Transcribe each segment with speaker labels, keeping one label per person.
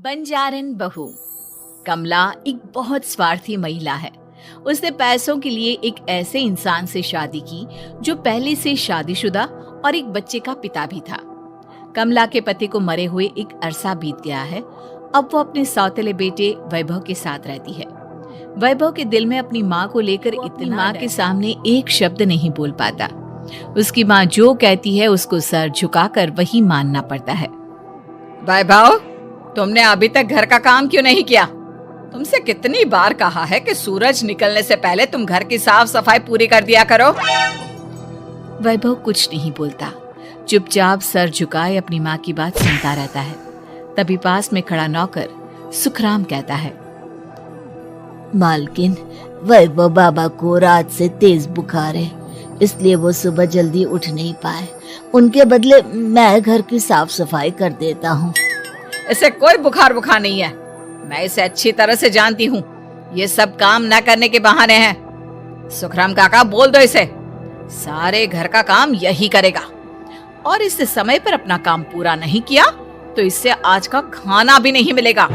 Speaker 1: बंजारन बहू। कमला एक बहुत स्वार्थी महिला है। उसने पैसों के लिए एक ऐसे इंसान से शादी की जो पहले से शादीशुदा और एक बच्चे का पिता भी था। कमला के पति को मरे हुए एक अरसा बीत गया है। अब वो अपने सौतेले बेटे वैभव के साथ रहती है। वैभव के दिल में अपनी माँ को लेकर इतना माँ के सामने एक शब्द नहीं बोल पाता। उसकी माँ जो कहती है उसको सर झुकाकर वही मानना पड़ता है।
Speaker 2: वैभव, तुमने अभी तक घर का काम क्यों नहीं किया? तुमसे कितनी बार कहा है कि सूरज निकलने से पहले तुम घर की साफ सफाई पूरी कर दिया करो।
Speaker 1: वैभव कुछ नहीं बोलता, चुपचाप सर झुकाए अपनी माँ की बात सुनता रहता है। तभी पास में खड़ा नौकर सुखराम कहता है,
Speaker 3: मालकिन, वैभव बाबा को रात से तेज बुखार है, इसलिए वो सुबह जल्दी उठ नहीं पाए। उनके बदले मैं घर की साफ सफाई कर देता हूँ।
Speaker 2: इसे कोई बुखार नहीं है। मैं इसे अच्छी तरह से जानती हूँ। ये सब काम न करने के बहाने हैं। सुखराम काका, बोल दो इसे, सारे घर का काम यही करेगा। और इससे समय पर अपना काम पूरा नहीं किया तो इससे आज का खाना भी नहीं मिलेगा।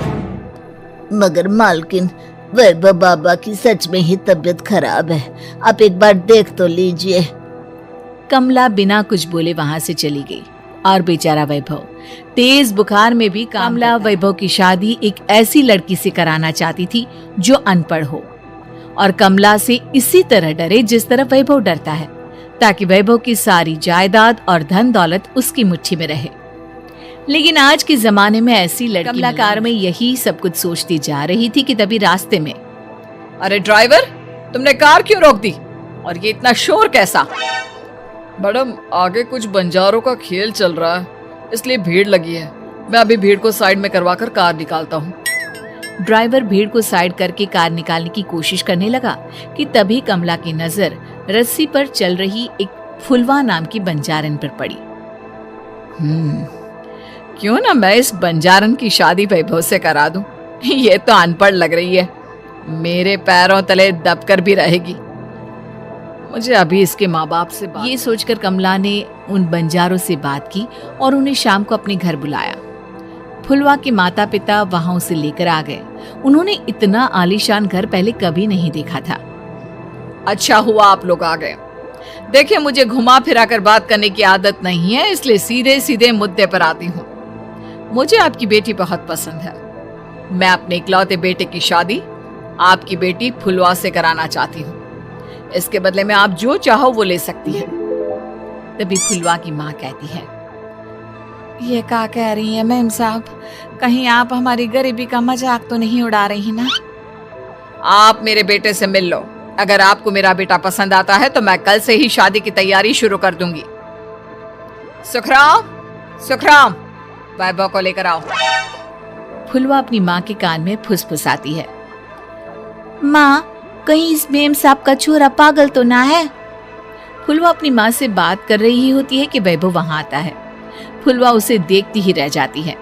Speaker 3: मगर मालकिन, वैभव बाबा की सच में ही तबीयत खराब है, आप एक बार देख तो लीजिए।
Speaker 1: कमला बिना कुछ बोले वहां से चली गई और बेचारा वैभव तेज बुखार में भी कमला वैभव की शादी एक ऐसी लड़की से कराना चाहती थी जो अनपढ़ हो और कमला से इसी तरह डरे जिस तरह वैभव डरता है, ताकि वैभव की सारी जायदाद और धन दौलत उसकी मुट्ठी में रहे। लेकिन आज के जमाने में ऐसी लड़की कमला कार में यही सब कुछ सोचती जा रही थी कि तभी रास्ते में,
Speaker 2: अरे ड्राइवर, तुमने कार क्यों रोक दी? और ये इतना शोर कैसा? मैडम, आगे कुछ बंजारों का खेल चल रहा है, इसलिए भीड़ लगी है। मैं अभी भीड़ को साइड में करवाकर कार निकालता हूँ।
Speaker 1: ड्राइवर भीड़ को साइड करके कार निकालने की कोशिश करने लगा कि तभी कमला की नजर रस्सी पर चल रही एक फुलवा नाम की बंजारन पर पड़ी।
Speaker 2: क्यों ना मैं इस बंजारन की शादी वैभव से करा दूं? ये तो अनपढ़ लग रही है, मेरे पैरों तले दबकर भी रहेगी। मुझे अभी इसके माँ बाप से
Speaker 1: ये सोचकर कमला ने उन बंजारों से बात की और उन्हें शाम को अपने घर बुलाया। फुलवा के माता पिता वहां उसे लेकर आ गए। उन्होंने इतना आलीशान घर पहले कभी नहीं देखा था।
Speaker 2: अच्छा हुआ आप लोग आ गए। देखिए, मुझे घुमा फिरा कर बात करने की आदत नहीं है, इसलिए सीधे सीधे मुद्दे पर आती हूँ। मुझे आपकी बेटी बहुत पसंद है। मैं अपने इकलौते बेटे की शादी आपकी बेटी फुलवा से कराना चाहती हूँ। इसके बदले में आप जो चाहो वो ले सकती है।
Speaker 1: तभी फुलवा की माँ कहती है,
Speaker 4: ये क्या कह रही है मैम साहब? कहीं आप हमारी गरीबी का मजाक तो नहीं उड़ा रही ना?
Speaker 2: आप मेरे बेटे से मिल लो। अगर आपको मेरा बेटा पसंद आता है तो मैं कल से ही शादी की तैयारी शुरू कर दूंगी। सुखराम, वैभव को लेकर आओ।
Speaker 1: फुलवा अपनी माँ के कान में फुसफुसाती है,
Speaker 3: माँ, कहीं इस मेम साहब का छोरा पागल तो ना है?
Speaker 1: फुलवा अपनी माँ से बात कर रही होती है कि वैभव वहां आता है। फुलवा उसे देखती ही रह जाती है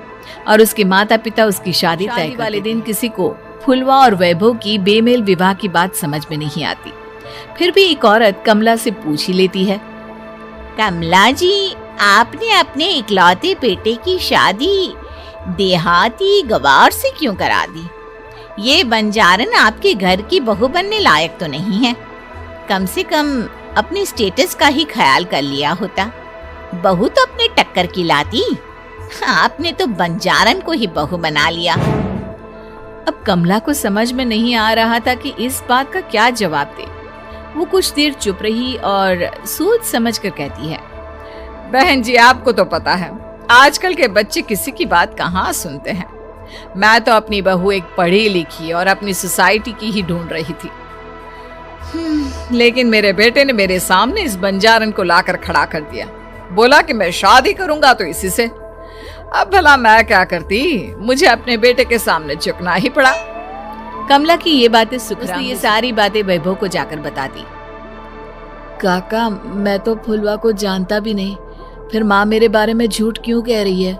Speaker 1: और उसके माता पिता उसकी शादी तय वाले दिन किसी को फुलवा और वैभव की बेमेल विवाह की बात समझ में नहीं आती। फिर भी एक औरत कमला से पूछ ही लेती है,
Speaker 3: कमला जी, आपने अपने इकलौते बेटे की शादी देहाती गवार से क्यों करा दी? ये बंजारन आपके घर की बहू बनने लायक तो नहीं है। कम से कम अपने स्टेटस का ही ख्याल कर लिया होता। बहू तो अपने टक्कर की लाती, आपने तो बंजारन को ही बहू बना लिया।
Speaker 1: अब कमला को समझ में नहीं आ रहा था कि इस बात का क्या जवाब दे। वो कुछ देर चुप रही और सोच समझ कर कहती है,
Speaker 2: बहन जी, आपको तो पता है आजकल के बच्चे किसी की बात कहाँ सुनते हैं। मैं तो अपनी बहू एक पढ़ी लिखी और अपनी सोसाइटी की ही ढूंढ रही थी। लेकिन मेरे बेटे ने मेरे सामने इस बंजारन को लाकर खड़ा कर दिया। बोला कि मैं शादी करूंगा तो इसी से। अब भला मैं क्या करती? मुझे अपने बेटे के सामने झुकना ही पड़ा।
Speaker 1: कमला की ये बातें सुखराम ये सारी बातें वैभव को जाकर बताती।
Speaker 4: काका, मैं तो फुलवा को जानता भी नहीं, फिर माँ मेरे बारे में झूठ क्यों कह रही है?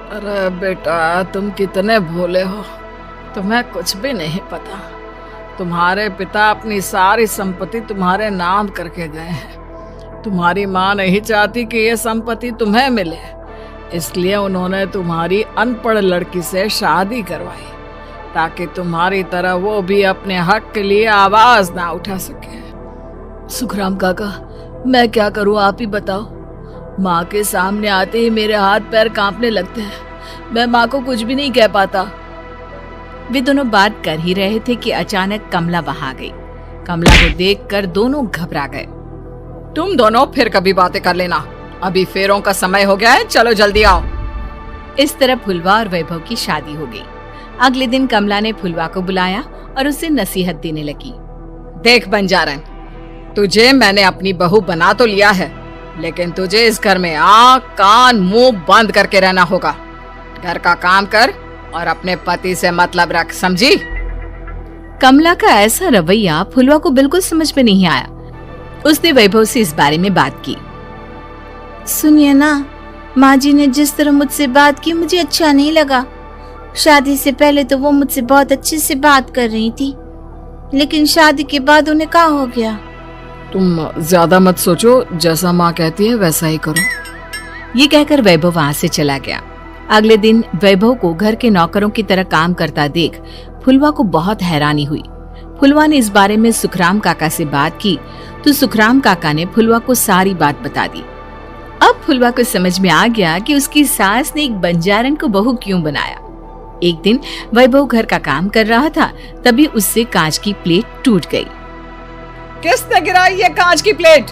Speaker 2: अरे बेटा, तुम कितने भोले हो, तुम्हें कुछ भी नहीं पता। तुम्हारे पिता अपनी सारी संपत्ति तुम्हारे नाम करके गए हैं। तुम्हारी माँ नहीं चाहती कि ये संपत्ति तुम्हें मिले, इसलिए उन्होंने तुम्हारी अनपढ़ लड़की से शादी करवाई, ताकि तुम्हारी तरह वो भी अपने हक के लिए आवाज ना उठा सके।
Speaker 4: सुखराम काका, मैं क्या करूं, आप ही बताओ। माँ के सामने आते ही मेरे हाथ पैर कांपने लगते हैं। मैं माँ को कुछ भी नहीं कह पाता।
Speaker 1: वे दोनों बात कर ही रहे थे कि अचानक कमला वहां आ गई। कमला को देखकर दोनों घबरा गए।
Speaker 2: तुम दोनों फिर कभी बातें कर लेना, अभी फेरों का समय हो गया है, चलो जल्दी आओ।
Speaker 1: इस तरह फुलवा और वैभव की शादी हो गई। अगले दिन कमला ने फुलवा को बुलाया और उसे नसीहत देने लगी।
Speaker 2: देख बंजारन, तुझे मैंने अपनी बहू बना तो लिया है, लेकिन तुझे इस घर में आँख कान मुंह बंद करके रहना होगा। घर का काम कर और अपने पति से मतलब रख, समझी?
Speaker 1: कमला का ऐसा रवैया फुलवा को बिल्कुल समझ में नहीं आया। उसने वैभव से इस बारे में बात की।
Speaker 3: सुनिए ना, माँ जी ने जिस तरह मुझसे बात की मुझे अच्छा नहीं लगा। शादी से पहले तो वो मुझसे बहुत अच्छे से बात कर रही थी, लेकिन शादी के बाद उन्हें क्या हो गया?
Speaker 4: तुम ज्यादा मत सोचो, जैसा माँ कहती है वैसा ही करो।
Speaker 1: ये कहकर वैभव वहां से चला गया। अगले दिन वैभव को घर के नौकरों की तरह काम करता देख फुलवा को बहुत हैरानी हुई। फुलवा ने इस बारे में सुखराम काका से बात की तो सुखराम काका ने फुलवा को सारी बात बता दी। अब फुलवा को समझ में आ गया कि उसकी सास ने एक बंजारन को बहू क्यों बनाया। एक दिन वैभव घर का काम कर रहा था, तभी उससे कांच की प्लेट टूट गई।
Speaker 2: किसने गिराई ये कांच की प्लेट?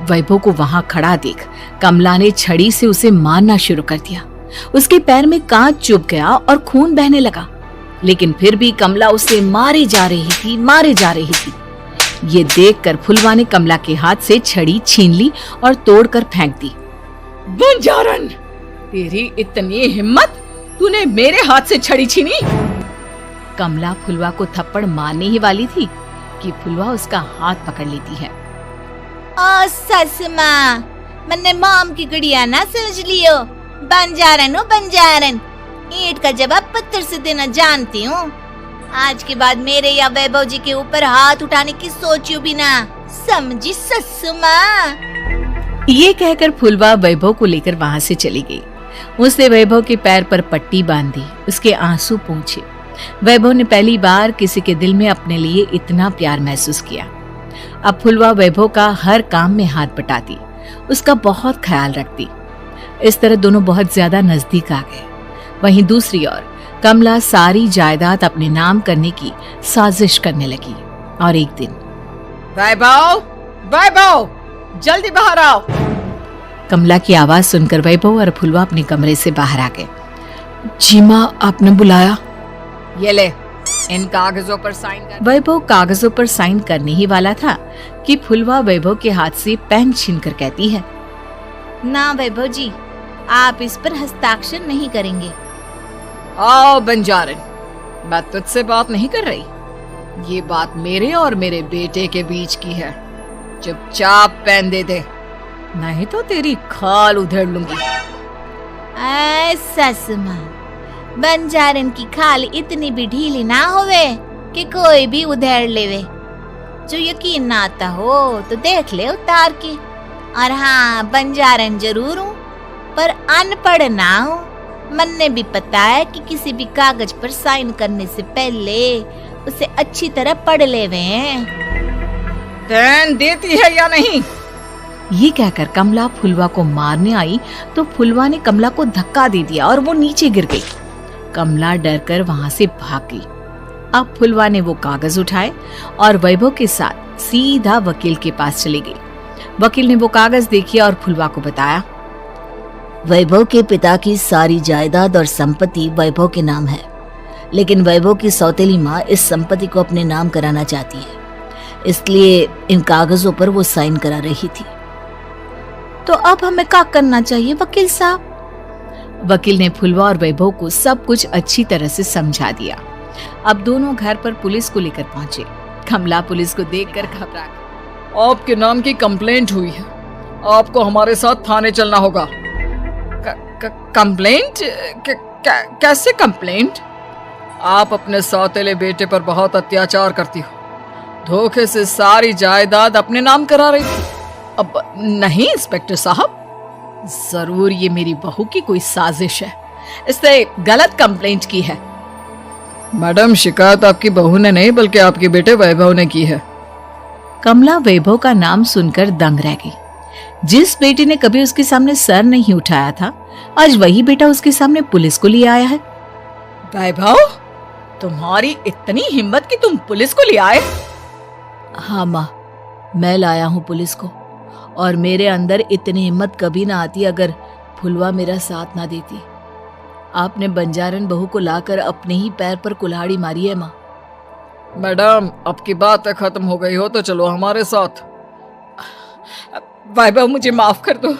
Speaker 1: वैभव को वहां खड़ा देख कमला ने छड़ी से उसे मारना शुरू कर दिया। उसके पैर में कांच चुभ गया और खून बहने लगा, लेकिन फिर भी कमला उसे मारे जा रही थी। ये देखकर फुलवा ने कमला के हाथ से छड़ी छीन ली और तोड़कर फेंक दी।
Speaker 2: बंजारन, तेरी इतनी हिम्मत, तूने मेरे हाथ से छड़ी छीनी?
Speaker 1: कमला फुलवा को थप्पड़ मारने ही वाली थी कि फुलवा उसका हाथ पकड़ लेती है।
Speaker 3: ओ सस माँ, मैंने मॉम की गुड़िया ना समझ लियो। बंजारन, ईंट का जवाब पत्थर से देना जानती हूँ। आज के बाद मेरे या वैभव जी के ऊपर हाथ उठाने की सोचियो भी ना, समझी ससु माँ?
Speaker 1: ये कहकर फुलवा वैभव को लेकर वहां से चली गई। उसने वैभव के पैर पर पट्टी बांधी, उसके आंसू पोंछे। वैभव ने पहली बार किसी के दिल में अपने लिए इतना प्यार महसूस किया। अब फुलवा वैभव का हर काम में हाथ बटाती, उसका बहुत ख्याल रखती। इस तरह दोनों बहुत ज्यादा नजदीक आ गए। वहीं दूसरी ओर कमला सारी जायदाद अपने नाम करने की साजिश करने लगी। और एक दिन,
Speaker 2: वैभव, जल्दी बाहर आओ।
Speaker 1: कमला की आवाज सुनकर वैभव और फुलवा अपने कमरे से बाहर आ गए।
Speaker 4: जी माँ, आपने बुलाया?
Speaker 2: ये ले, इन कागजों पर साइन कर।
Speaker 1: वैभव कागजों पर साइन करने ही वाला था कि फुलवा वैभव के हाथ से पेन छीनकर कहती है,
Speaker 3: ना वैभव जी, आप इस पर हस्ताक्षर नहीं करेंगे।
Speaker 2: आओ बंजारन, मैं तुझसे बात नहीं कर रही। ये बात मेरे और मेरे बेटे के बीच की है। चुपचाप पेन दे दे, नहीं तो तेरी खाल उधेड़ लूंगी।
Speaker 3: सस माँ, बंजारन की खाल इतनी भी ढीली ना होवे कि कोई भी उधेड़ लेवे। जो यकीन ना आता हो तो देख ले उतार के। और हाँ, बंजारन जरूर हूँ, पर अनपढ़ ना हूँ। मन्ने भी पता है कि किसी भी कागज पर साइन करने से पहले उसे अच्छी तरह पढ़ लेवे हैं।
Speaker 2: पेन देती है या नहीं?
Speaker 1: ये कहकर कमला फुलवा को मारने आई तो फुलवा ने कमला को धक्का दे दिया और वो नीचे गिर गई। कमला डरकर वहां से भाग गई। अब फुलवा ने वो कागज उठाए और वैभव के साथ सीधा वकील के पास चली गई। वकील ने वो कागज देखे और फुलवा को बताया,
Speaker 5: वैभव के पिता की सारी जायदाद और संपत्ति वैभव के नाम है, लेकिन वैभव की सौतेली माँ इस संपत्ति को अपने नाम कराना चाहती है, इसलिए इन कागजों पर वो साइन करा रही थी।
Speaker 3: तो अब हमें क्या करना चाहिए वकील साहब?
Speaker 1: वकील ने फुलवा और वैभव को सब कुछ अच्छी तरह से समझा दिया। अब दोनों घर पर पुलिस को लेकर पहुंचे। कमला पुलिस को देखकर घबरा गई।
Speaker 2: आपके नाम की कंप्लेंट हुई है, आपको हमारे साथ थाने चलना होगा। कंप्लेंट? कैसे कंप्लेंट? आप अपने सौतेले बेटे पर बहुत अत्याचार करती हो, धोखे से सारी जायदाद अपने नाम करा रही थी। अब नहीं इंस्पेक्टर साहब, जरूर ये मेरी बहू की कोई साजिश है, इसने गलत कंप्लेंट की है। मैडम, शिकायत आपकी बहू ने नहीं बल्कि आपके बेटे वैभव ने की है।
Speaker 1: कमला वैभव का नाम सुनकर दंग रह गई। जिस बेटे ने कभी उसके सामने सर नहीं उठाया था, आज वही बेटा उसके सामने पुलिस को लिए आया है।
Speaker 2: वैभव, तुम्हारी इतनी हिम्मत कि तुम पुलिस को ले आए?
Speaker 4: हाँ माँ, मैं लाया हूँ पुलिस को, और मेरे अंदर इतनी हिम्मत कभी ना आती अगर फुलवा मेरा साथ ना देती। आपने बंजारन बहू को लाकर अपने ही पैर पर कुल्हाड़ी मारी है माँ।
Speaker 2: मैडम, आपकी बात खत्म हो गई हो तो चलो हमारे साथ। वैभव, मुझे माफ कर दो,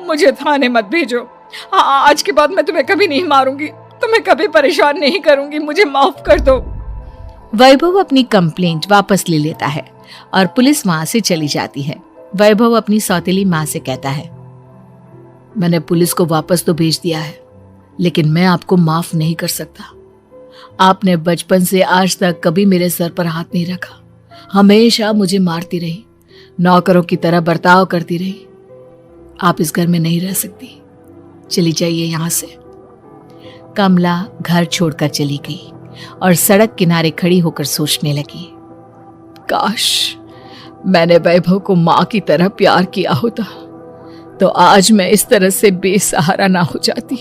Speaker 2: मुझे थाने मत भेजो। आज के बाद मैं तुम्हें कभी नहीं मारूंगी, तुम्हें कभी परेशान नहीं करूंगी, मुझे माफ कर दो।
Speaker 1: वैभव अपनी कंप्लेंट वापस ले लेता है और पुलिस वहां से चली जाती है। वैभव अपनी सौतेली माँ से कहता है,
Speaker 4: मैंने पुलिस को वापस तो भेज दिया है, लेकिन मैं आपको माफ नहीं कर सकता। आपने बचपन से आज तक कभी मेरे सर पर हाथ नहीं रखा, हमेशा मुझे मारती रही, नौकरों की तरह बर्ताव करती रही। आप इस घर में नहीं रह सकती, चली जाइए यहां से।
Speaker 1: कमला घर छोड़कर चली गई और सड़क किनारे खड़ी होकर सोचने लगी,
Speaker 2: काश मैंने वैभव को माँ की तरह प्यार किया होता तो आज मैं इस तरह से बेसहारा ना हो जाती।